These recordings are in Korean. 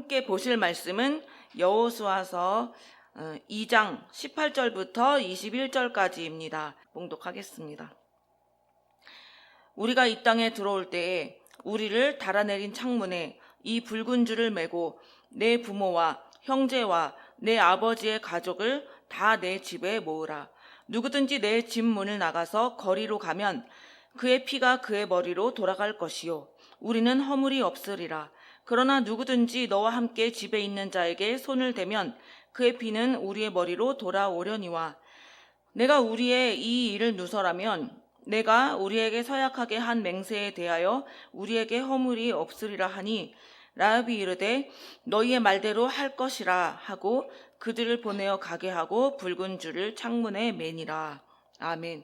함께 보실 말씀은 여호수아서 2장 18절부터 21절까지입니다. 봉독하겠습니다. 우리가 이 땅에 들어올 때에 우리를 달아내린 창문에 이 붉은 줄을 메고 내 부모와 형제와 내 아버지의 가족을 다 내 집에 모으라. 누구든지 내 집 문을 나가서 거리로 가면 그의 피가 그의 머리로 돌아갈 것이요 우리는 허물이 없으리라. 그러나 누구든지 너와 함께 집에 있는 자에게 손을 대면 그의 피는 우리의 머리로 돌아오려니와 내가 우리의 이 일을 누설하면 내가 우리에게 서약하게 한 맹세에 대하여 우리에게 허물이 없으리라 하니 라합이 이르되 너희의 말대로 할 것이라 하고 그들을 보내어 가게 하고 붉은 줄을 창문에 매니라. 아멘.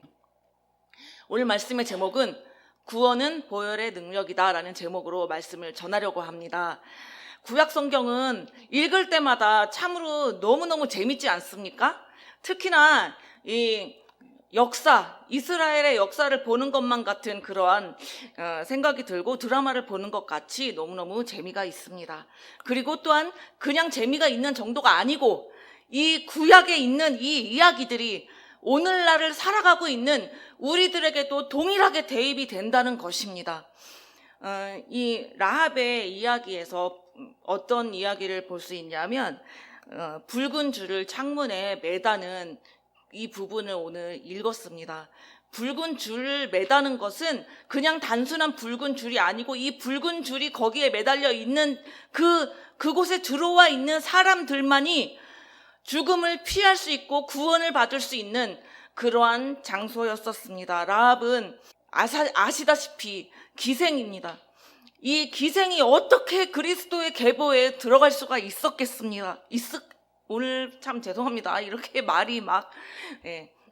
오늘 말씀의 제목은 구원은 보혈의 능력이다 라는 제목으로 말씀을 전하려고 합니다. 구약 성경은 읽을 때마다 참으로 너무너무 재밌지 않습니까? 특히나 이 역사, 이스라엘의 역사를 보는 것만 같은 그러한 생각이 들고 드라마를 보는 것 같이 너무너무 재미가 있습니다. 그리고 또한 그냥 재미가 있는 정도가 아니고 이 구약에 있는 이 이야기들이 오늘날을 살아가고 있는 우리들에게도 동일하게 대입이 된다는 것입니다. 이 라합의 이야기에서 어떤 이야기를 볼 수 있냐면 붉은 줄을 창문에 매다는 이 부분을 오늘 읽었습니다. 붉은 줄을 매다는 것은 그냥 단순한 붉은 줄이 아니고 이 붉은 줄이 거기에 매달려 있는 그곳에 들어와 있는 사람들만이 죽음을 피할 수 있고 구원을 받을 수 있는 그러한 장소였었습니다. 라합은 아시다시피 기생입니다. 이 기생이 어떻게 그리스도의 계보에 들어갈 수가 있었겠습니까? 오늘 참 죄송합니다. 이렇게 말이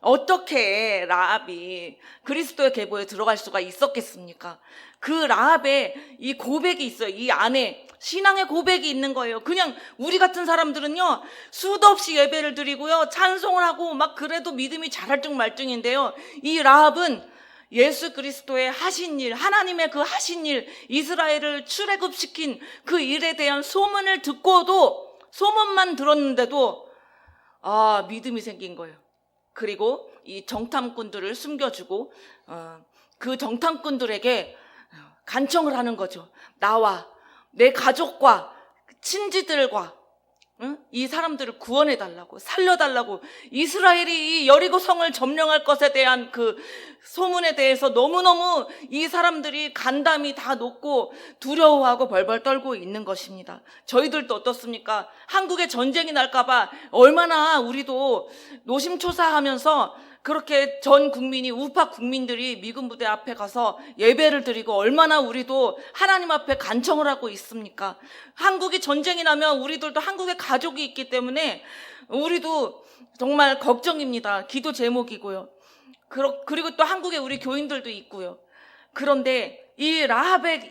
어떻게 라합이 그리스도의 계보에 들어갈 수가 있었겠습니까? 그 라합의 이 고백이 있어요. 이 안에 신앙의 고백이 있는 거예요. 그냥 우리 같은 사람들은요, 수도 없이 예배를 드리고요, 찬송을 하고 그래도 믿음이 자랄증말증인데요. 이 라합은 예수 그리스도의 하신 일, 하나님의 그 하신 일, 이스라엘을 출애굽시킨 그 일에 대한 소문을 듣고도 소문만 들었는데도 믿음이 생긴 거예요. 그리고 이 정탐꾼들을 숨겨주고 그 정탐꾼들에게 간청을 하는 거죠. 나와 내 가족과 친지들과 이 사람들을 구원해달라고, 살려달라고, 이스라엘이 이 여리고 성을 점령할 것에 대한 그 소문에 대해서 너무너무 이 사람들이 간담이 다 높고 두려워하고 벌벌 떨고 있는 것입니다. 저희들도 어떻습니까? 한국에 전쟁이 날까봐 얼마나 우리도 노심초사하면서 그렇게 전 국민이, 우파 국민들이 미군 부대 앞에 가서 예배를 드리고 얼마나 우리도 하나님 앞에 간청을 하고 있습니까? 한국이 전쟁이 나면 우리들도 한국에 가족이 있기 때문에 우리도 정말 걱정입니다. 기도 제목이고요. 그리고 또 한국에 우리 교인들도 있고요. 그런데 이 라합의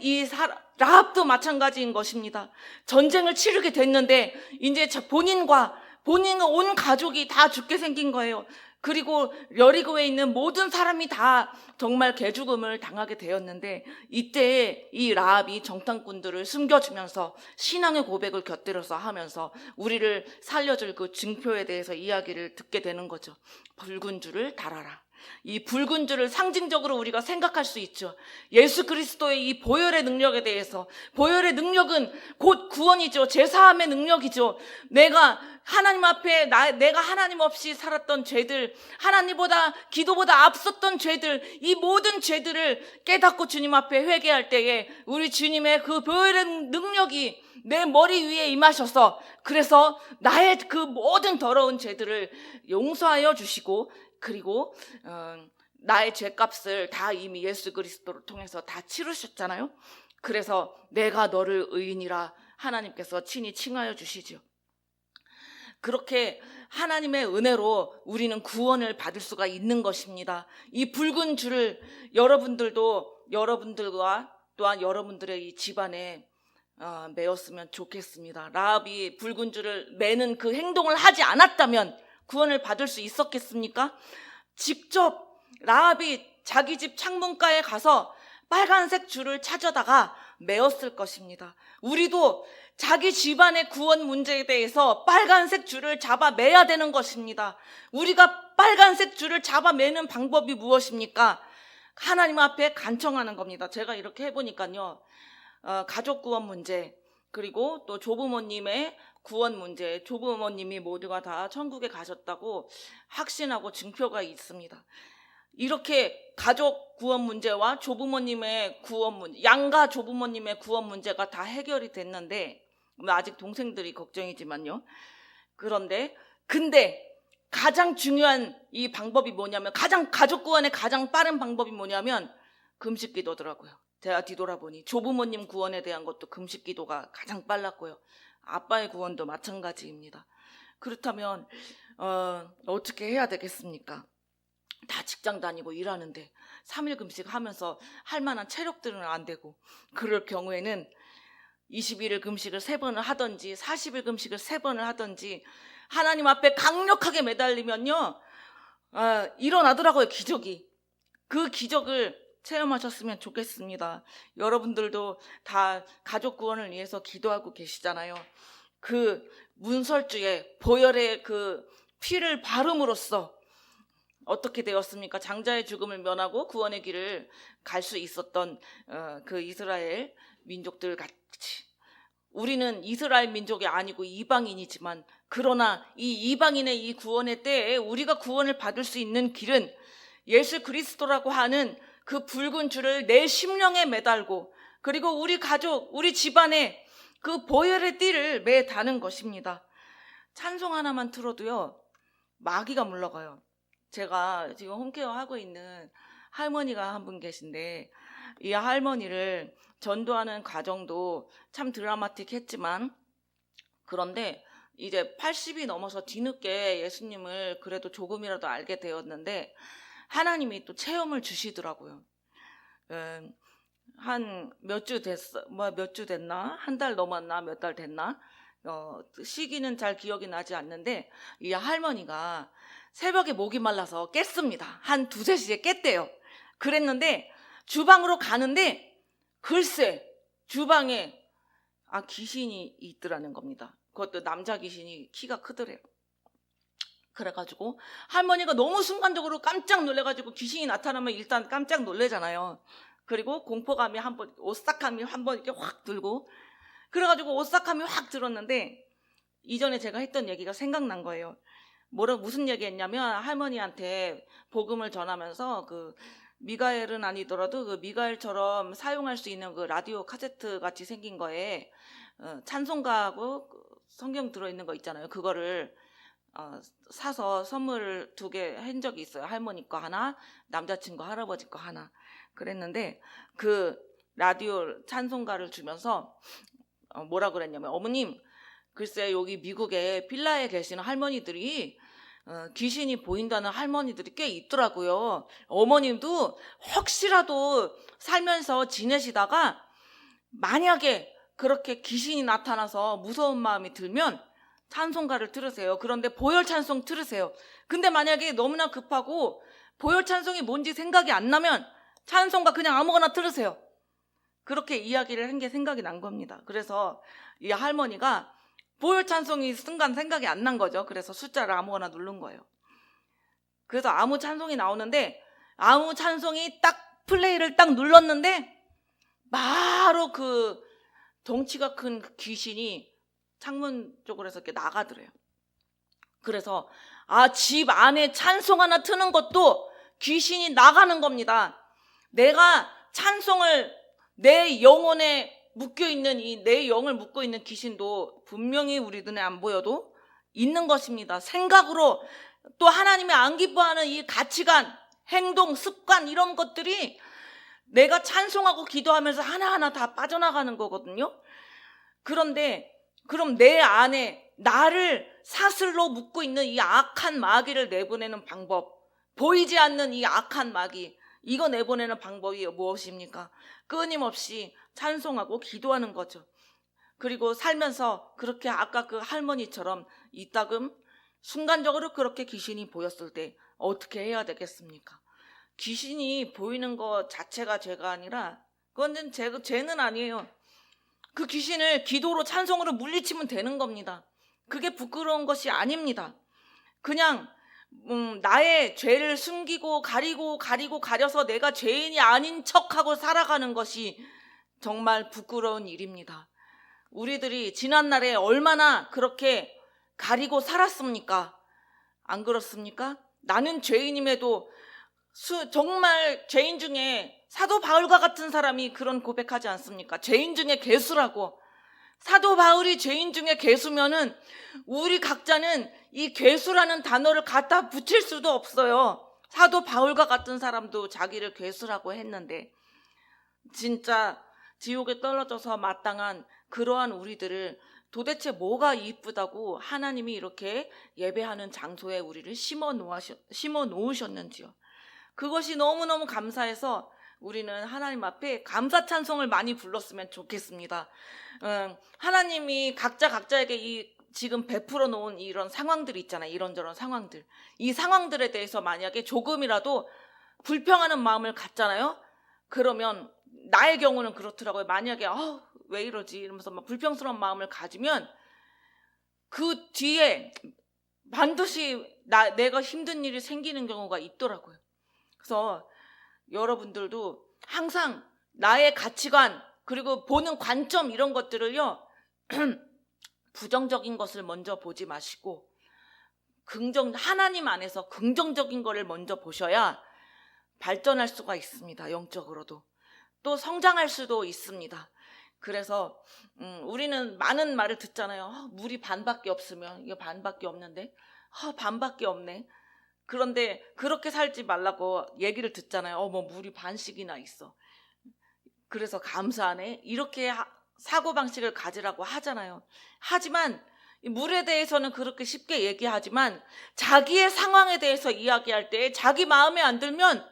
라합도 마찬가지인 것입니다. 전쟁을 치르게 됐는데 이제 본인과 온 가족이 다 죽게 생긴 거예요. 그리고 여리고에 있는 모든 사람이 다 정말 개죽음을 당하게 되었는데 이때 이 라합이 정탐꾼들을 숨겨주면서 신앙의 고백을 곁들여서 하면서 우리를 살려줄 그 증표에 대해서 이야기를 듣게 되는 거죠. 붉은 줄을 달아라. 이 붉은 줄을 상징적으로 우리가 생각할 수 있죠. 예수 그리스도의 이 보혈의 능력에 대해서, 보혈의 능력은 곧 구원이죠. 제사함의 능력이죠. 내가 하나님 앞에 내가 하나님 없이 살았던 죄들, 하나님보다 기도보다 앞섰던 죄들, 이 모든 죄들을 깨닫고 주님 앞에 회개할 때에 우리 주님의 그 보혈의 능력이 내 머리 위에 임하셔서 그래서 나의 그 모든 더러운 죄들을 용서하여 주시고 그리고 나의 죄값을 다 이미 예수 그리스도를 통해서 다 치르셨잖아요. 그래서 내가 너를 의인이라 하나님께서 친히 칭하여 주시죠. 그렇게 하나님의 은혜로 우리는 구원을 받을 수가 있는 것입니다. 이 붉은 줄을 여러분들과 또한 여러분들의 이 집안에 매었으면 좋겠습니다. 라합이 붉은 줄을 매는 그 행동을 하지 않았다면 구원을 받을 수 있었겠습니까? 직접 라합이 자기 집 창문가에 가서 빨간색 줄을 찾아다가 메었을 것입니다. 우리도 자기 집안의 구원 문제에 대해서 빨간색 줄을 잡아 매야 되는 것입니다. 우리가 빨간색 줄을 잡아 매는 방법이 무엇입니까? 하나님 앞에 간청하는 겁니다. 제가 이렇게 해보니까요, 가족 구원 문제, 그리고 또 조부모님의 구원 문제, 조부모님이 모두가 다 천국에 가셨다고 확신하고 증표가 있습니다. 이렇게 가족 구원 문제와 조부모님의 구원 문제, 양가 조부모님의 구원 문제가 다 해결이 됐는데, 아직 동생들이 걱정이지만요. 근데 가장 중요한 이 방법이 뭐냐면, 가족 구원의 가장 빠른 방법이 뭐냐면 금식 기도더라고요. 제가 뒤돌아보니 조부모님 구원에 대한 것도 금식 기도가 가장 빨랐고요. 아빠의 구원도 마찬가지입니다. 그렇다면 어떻게 해야 되겠습니까? 다 직장 다니고 일하는데 3일 금식 하면서 할 만한 체력들은 안 되고, 그럴 경우에는 21일 금식을 3번을 하든지 40일 금식을 3번을 하든지 하나님 앞에 강력하게 매달리면요, 일어나더라고요, 기적이. 그 기적을 체험하셨으면 좋겠습니다. 여러분들도 다 가족 구원을 위해서 기도하고 계시잖아요. 그 문설주에 보혈의 그 피를 바름으로써 어떻게 되었습니까? 장자의 죽음을 면하고 구원의 길을 갈 수 있었던 그 이스라엘 민족들 같이 우리는 이스라엘 민족이 아니고 이방인이지만, 그러나 이 이방인의 이 구원의 때에 우리가 구원을 받을 수 있는 길은 예수 그리스도라고 하는 그 붉은 줄을 내 심령에 매달고, 그리고 우리 가족, 우리 집안에 그 보혈의 띠를 매다는 것입니다. 찬송 하나만 틀어도요, 마귀가 물러가요. 제가 지금 홈케어 하고 있는 할머니가 한 분 계신데, 이 할머니를 전도하는 과정도 참 드라마틱했지만, 그런데 이제 80이 넘어서 뒤늦게 예수님을 그래도 조금이라도 알게 되었는데, 하나님이 또 체험을 주시더라고요. 한 몇 주 됐나? 한 달 넘었나? 몇 달 됐나? 시기는 잘 기억이 나지 않는데, 이 할머니가 새벽에 목이 말라서 깼습니다. 한 2, 3시에 깼대요. 그랬는데 주방으로 가는데 글쎄 주방에 귀신이 있더라는 겁니다. 그것도 남자 귀신이 키가 크더래요. 그래가지고 할머니가 너무 순간적으로 깜짝 놀래가지고, 귀신이 나타나면 일단 깜짝 놀래잖아요. 그리고 공포감이 오싹함이 한번 이렇게 확 들고, 그래가지고 오싹함이 확 들었는데, 이전에 제가 했던 얘기가 생각난 거예요. 무슨 얘기 했냐면, 할머니한테 복음을 전하면서 그 미가엘은 아니더라도 그 미가엘처럼 사용할 수 있는 그 라디오 카세트 같이 생긴 거에 찬송가하고 성경 들어있는 거 있잖아요. 그거를 사서 선물을 2개 한 적이 있어요. 할머니 거 하나, 남자친구 할아버지 거 하나. 그랬는데 그 라디오 찬송가를 주면서 뭐라 그랬냐면, 어머님, 글쎄 여기 미국에 빌라에 계시는 할머니들이 귀신이 보인다는 할머니들이 꽤 있더라고요. 어머님도 혹시라도 살면서 지내시다가 만약에 그렇게 귀신이 나타나서 무서운 마음이 들면 찬송가를 들으세요. 그런데 보혈 찬송 들으세요. 근데 만약에 너무나 급하고 보혈 찬송이 뭔지 생각이 안 나면 찬송가 그냥 아무거나 들으세요. 그렇게 이야기를 한 게 생각이 난 겁니다. 그래서 이 할머니가 보혈 찬송이 순간 생각이 안 난 거죠. 그래서 숫자를 아무거나 누른 거예요. 그래서 아무 찬송이 나오는데, 아무 찬송이 딱 플레이를 딱 눌렀는데 바로 그 덩치가 큰 귀신이 창문 쪽으로 해서 이렇게 나가더래요. 그래서 집 안에 찬송 하나 트는 것도 귀신이 나가는 겁니다. 내가 찬송을 내 영혼에 묶여있는 내 영을 묶고 있는 귀신도 분명히 우리 눈에 안 보여도 있는 것입니다. 생각으로, 또 하나님이 안 기뻐하는 이 가치관, 행동, 습관, 이런 것들이 내가 찬송하고 기도하면서 하나하나 다 빠져나가는 거거든요. 그런데 그럼 내 안에 나를 사슬로 묶고 있는 이 악한 마귀를 내보내는 방법, 보이지 않는 이 악한 마귀, 이거 내보내는 방법이 무엇입니까? 끊임없이 찬송하고 기도하는 거죠. 그리고 살면서 그렇게 아까 그 할머니처럼 이따금 순간적으로 그렇게 귀신이 보였을 때 어떻게 해야 되겠습니까? 귀신이 보이는 것 자체가 죄가 아니라, 그건 죄는 아니에요. 그 귀신을 기도로 찬송으로 물리치면 되는 겁니다. 그게 부끄러운 것이 아닙니다. 그냥 나의 죄를 숨기고 가려서 내가 죄인이 아닌 척하고 살아가는 것이 정말 부끄러운 일입니다. 우리들이 지난날에 얼마나 그렇게 가리고 살았습니까? 안 그렇습니까? 나는 죄인임에도 정말 죄인 중에 사도 바울과 같은 사람이 그런 고백하지 않습니까? 죄인 중에 괴수라고. 사도 바울이 죄인 중에 괴수면은 우리 각자는 이 괴수라는 단어를 갖다 붙일 수도 없어요. 사도 바울과 같은 사람도 자기를 괴수라고 했는데, 진짜 지옥에 떨어져서 마땅한 그러한 우리들을 도대체 뭐가 이쁘다고 하나님이 이렇게 예배하는 장소에 우리를 심어 놓으셨는지요. 그것이 너무너무 감사해서 우리는 하나님 앞에 감사 찬송을 많이 불렀으면 좋겠습니다. 하나님이 각자에게 이 지금 베풀어 놓은 이런 상황들이 있잖아요. 이런저런 상황들. 이 상황들에 대해서 만약에 조금이라도 불평하는 마음을 갖잖아요. 그러면 나의 경우는 그렇더라고요. 만약에 왜 이러지 이러면서 막 불평스러운 마음을 가지면 그 뒤에 반드시 내가 힘든 일이 생기는 경우가 있더라고요. 그래서 여러분들도 항상 나의 가치관 그리고 보는 관점 이런 것들을요 부정적인 것을 먼저 보지 마시고 하나님 안에서 긍정적인 거를 먼저 보셔야 발전할 수가 있습니다. 영적으로도 또 성장할 수도 있습니다. 그래서 우리는 많은 말을 듣잖아요. 물이 반밖에 없으면 이거 반밖에 없는데 반밖에 없네. 그런데 그렇게 살지 말라고 얘기를 듣잖아요. 뭐 물이 반씩이나 있어. 그래서 감사하네. 이렇게 사고방식을 가지라고 하잖아요. 하지만 물에 대해서는 그렇게 쉽게 얘기하지만 자기의 상황에 대해서 이야기할 때 자기 마음에 안 들면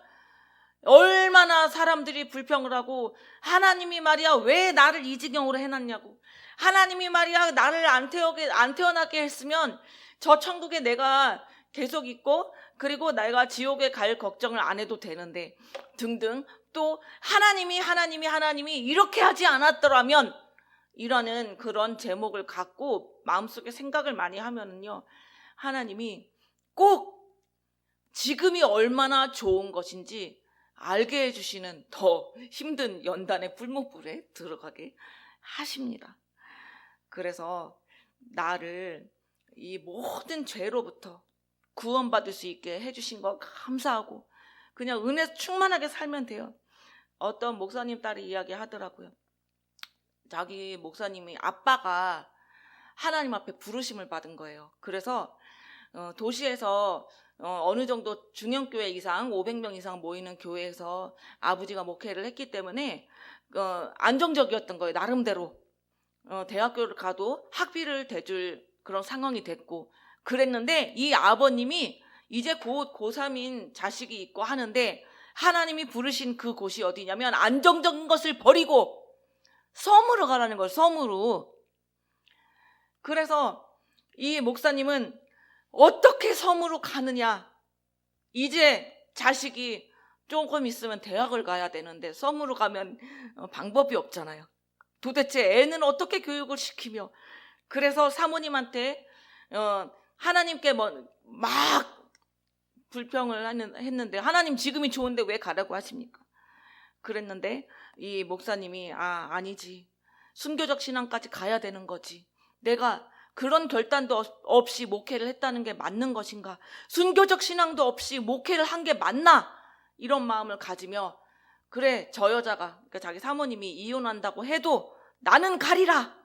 얼마나 사람들이 불평을 하고 하나님이 말이야 왜 나를 이 지경으로 해놨냐고, 하나님이 말이야 나를 안 태어나게 했으면 저 천국에 내가 계속 있고 그리고 내가 지옥에 갈 걱정을 안 해도 되는데 등등, 또 하나님이 이렇게 하지 않았더라면 이라는 그런 제목을 갖고 마음속에 생각을 많이 하면은요 하나님이 꼭 지금이 얼마나 좋은 것인지 알게 해주시는 더 힘든 연단의 불목불에 들어가게 하십니다. 그래서 나를 이 모든 죄로부터 구원받을 수 있게 해주신 거 감사하고 그냥 은혜 충만하게 살면 돼요. 어떤 목사님 딸이 이야기하더라고요. 자기 목사님이 아빠가 하나님 앞에 부르심을 받은 거예요. 그래서 도시에서 어느 정도 중형교회 이상 500명 이상 모이는 교회에서 아버지가 목회를 했기 때문에 안정적이었던 거예요. 나름대로 대학교를 가도 학비를 대줄 그런 상황이 됐고 그랬는데 이 아버님이 이제 곧 고3인 자식이 있고 하는데 하나님이 부르신 그 곳이 어디냐면 안정적인 것을 버리고 섬으로 가라는 거예요. 섬으로. 그래서 이 목사님은 어떻게 섬으로 가느냐, 이제 자식이 조금 있으면 대학을 가야 되는데 섬으로 가면 방법이 없잖아요. 도대체 애는 어떻게 교육을 시키며, 그래서 사모님한테 하나님께 막 불평을 했는데 하나님 지금이 좋은데 왜 가라고 하십니까? 그랬는데 이 목사님이 아니지, 순교적 신앙까지 가야 되는 거지, 내가 그런 결단도 없이 목회를 했다는 게 맞는 것인가, 순교적 신앙도 없이 목회를 한 게 맞나, 이런 마음을 가지며 그래 저 여자가, 그러니까 자기 사모님이 이혼한다고 해도 나는 가리라,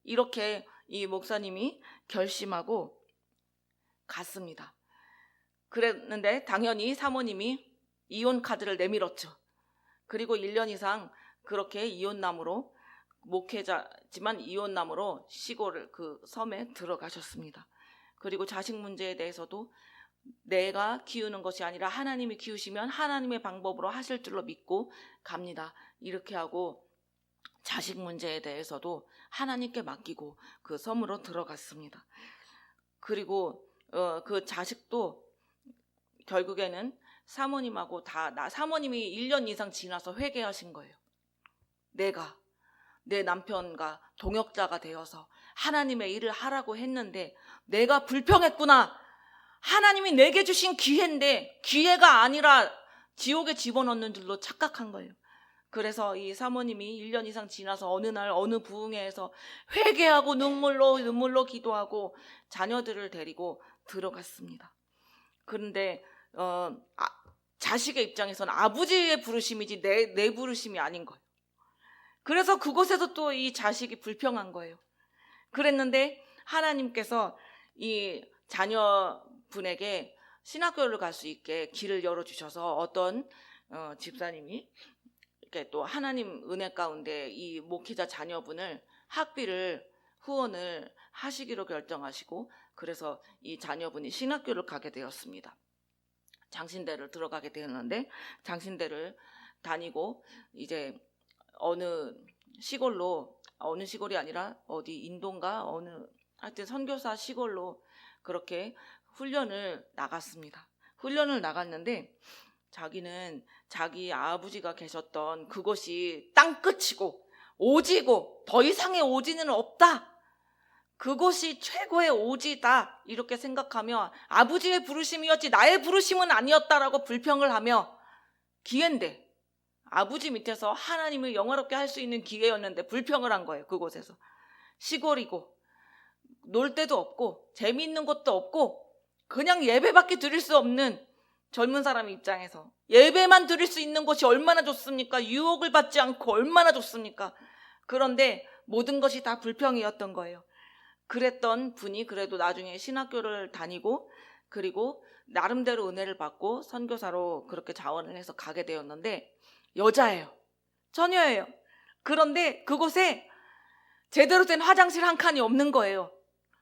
이렇게 이 목사님이 결심하고 갔습니다. 그랬는데 당연히 사모님이 이혼 카드를 내밀었죠. 그리고 1년 이상 그렇게 이혼남으로, 목회자지만 이혼남으로 시골을 그 섬에 들어가셨습니다. 그리고 자식 문제에 대해서도 내가 키우는 것이 아니라 하나님이 키우시면 하나님의 방법으로 하실 줄로 믿고 갑니다. 이렇게 하고 자식 문제에 대해서도 하나님께 맡기고 그 섬으로 들어갔습니다. 그리고 그 자식도 결국에는 사모님하고 사모님이 1년 이상 지나서 회개하신 거예요. 내가 내 남편과 동역자가 되어서 하나님의 일을 하라고 했는데 내가 불평했구나. 하나님이 내게 주신 기회인데 기회가 아니라 지옥에 집어넣는 줄로 착각한 거예요. 그래서 이 사모님이 1년 이상 지나서 어느 날 어느 부흥회에서 회개하고 눈물로 기도하고 자녀들을 데리고 들어갔습니다. 그런데 자식의 입장에서는 아버지의 부르심이지 내 부르심이 아닌 거예요. 그래서 그곳에서 또 이 자식이 불평한 거예요. 그랬는데 하나님께서 이 자녀분에게 신학교를 갈 수 있게 길을 열어주셔서 어떤 집사님이 이렇게 또 하나님 은혜 가운데 이 목회자 자녀분을 학비를 후원을 하시기로 결정하시고 그래서 이 자녀분이 신학교를 가게 되었습니다. 장신대를 들어가게 되었는데 장신대를 다니고 이제 어느 시골이 아니라 어디 인도인가 하여튼 선교사 시골로 그렇게 훈련을 나갔습니다. 훈련을 나갔는데 자기는 자기 아버지가 계셨던 그곳이 땅끝이고 오지고 더 이상의 오지는 없다. 그곳이 최고의 오지다. 이렇게 생각하며 아버지의 부르심이었지 나의 부르심은 아니었다라고 불평을 하며 기회인데 아버지 밑에서 하나님을 영화롭게 할 수 있는 기회였는데 불평을 한 거예요. 그곳에서. 시골이고 놀 데도 없고 재미있는 것도 없고 그냥 예배밖에 드릴 수 없는 젊은 사람 입장에서 예배만 드릴 수 있는 곳이 얼마나 좋습니까? 유혹을 받지 않고 얼마나 좋습니까? 그런데 모든 것이 다 불평이었던 거예요. 그랬던 분이 그래도 나중에 신학교를 다니고 그리고 나름대로 은혜를 받고 선교사로 그렇게 자원을 해서 가게 되었는데 여자예요. 처녀예요. 그런데 그곳에 제대로 된 화장실 한 칸이 없는 거예요.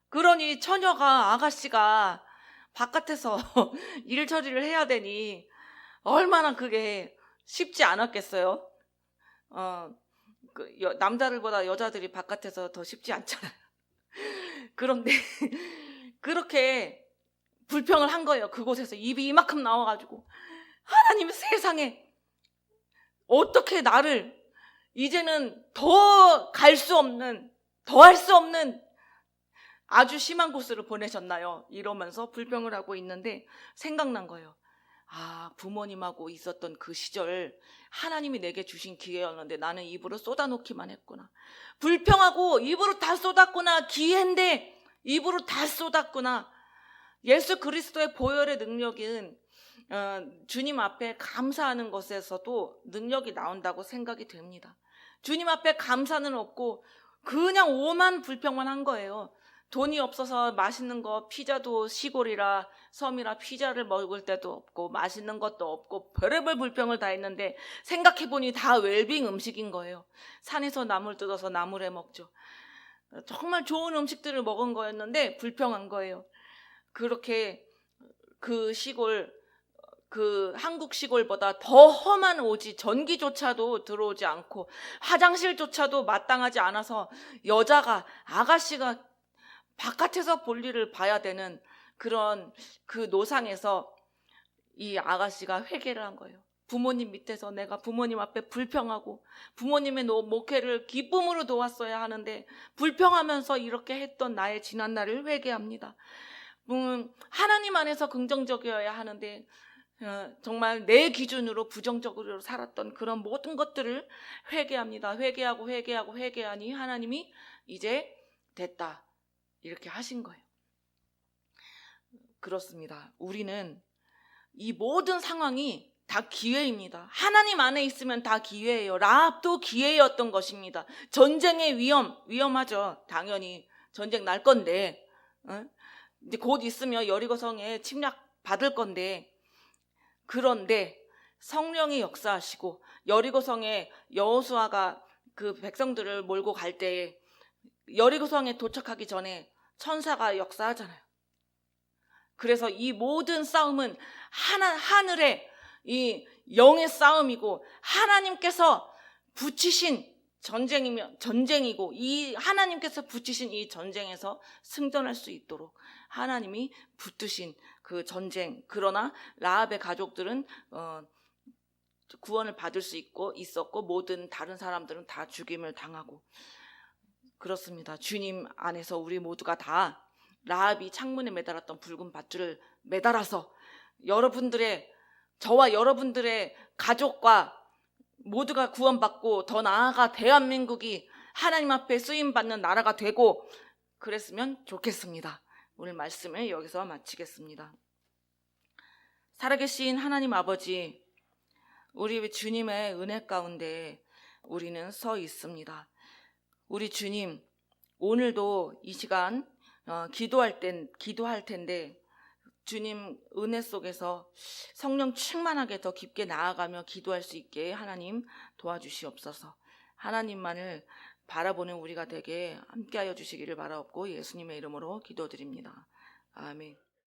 그러니 처녀가 아가씨가 바깥에서 일 처리를 해야 되니 얼마나 그게 쉽지 않았겠어요. 남자들보다 여자들이 바깥에서 더 쉽지 않잖아요. 그런데 그렇게 불평을 한 거예요. 그곳에서 입이 이만큼 나와가지고 하나님 세상에 어떻게 나를 이제는 더 갈 수 없는 더 할 수 없는 아주 심한 곳으로 보내셨나요? 이러면서 불평을 하고 있는데 생각난 거예요. 부모님하고 있었던 그 시절 하나님이 내게 주신 기회였는데 나는 입으로 쏟아놓기만 했구나. 불평하고 입으로 다 쏟았구나. 기회인데 입으로 다 쏟았구나. 예수 그리스도의 보혈의 능력은 주님 앞에 감사하는 것에서도 능력이 나온다고 생각이 됩니다. 주님 앞에 감사는 없고 그냥 오만 불평만 한 거예요. 돈이 없어서 맛있는 거 피자도 시골이라 섬이라 피자를 먹을 데도 없고 맛있는 것도 없고 별의별 불평을 다 했는데 생각해보니 다 웰빙 음식인 거예요. 산에서 나물 뜯어서 나물에 먹죠. 정말 좋은 음식들을 먹은 거였는데 불평한 거예요. 그렇게 그 시골 그 한국 시골보다 더 험한 오지 전기조차도 들어오지 않고 화장실조차도 마땅하지 않아서 아가씨가 바깥에서 볼일을 봐야 되는 그런 그 노상에서 이 아가씨가 회개를 한 거예요. 부모님 밑에서 내가 부모님 앞에 불평하고 부모님의 목회를 기쁨으로 도왔어야 하는데 불평하면서 이렇게 했던 나의 지난 날을 회개합니다. 하나님 안에서 긍정적이어야 하는데 정말 내 기준으로 부정적으로 살았던 그런 모든 것들을 회개합니다. 회개하고 회개하니 하나님이 이제 됐다 이렇게 하신 거예요. 그렇습니다. 우리는 이 모든 상황이 다 기회입니다. 하나님 안에 있으면 다 기회예요. 라합도 기회였던 것입니다. 전쟁의 위험하죠. 당연히 전쟁 날 건데 이제 곧 있으면 여리고성에 침략 받을 건데 그런데 성령이 역사하시고 여리고성에 여호수아가 그 백성들을 몰고 갈 때에 여리고성에 도착하기 전에 천사가 역사하잖아요. 그래서 이 모든 싸움은 하늘의 이 영의 싸움이고 하나님께서 붙이신 전쟁이고 이 하나님께서 붙이신 이 전쟁에서 승전할 수 있도록 하나님이 붙드신 그 전쟁. 그러나 라합의 가족들은 구원을 받을 수 있었고 모든 다른 사람들은 다 죽임을 당하고 그렇습니다. 주님 안에서 우리 모두가 다 라합이 창문에 매달았던 붉은 밧줄을 매달아서 저와 여러분들의 가족과 모두가 구원받고 더 나아가 대한민국이 하나님 앞에 쓰임받는 나라가 되고 그랬으면 좋겠습니다. 오늘 말씀을 여기서 마치겠습니다. 살아계신 하나님 아버지, 우리 주님의 은혜 가운데 우리는 서 있습니다. 우리 주님, 오늘도 이 시간 기도할 텐데 주님 은혜 속에서 성령 충만하게 더 깊게 나아가며 기도할 수 있게 하나님 도와주시옵소서. 하나님만을 바라보는 우리가 되게 함께하여 주시기를 바라옵고 예수님의 이름으로 기도드립니다. 아멘.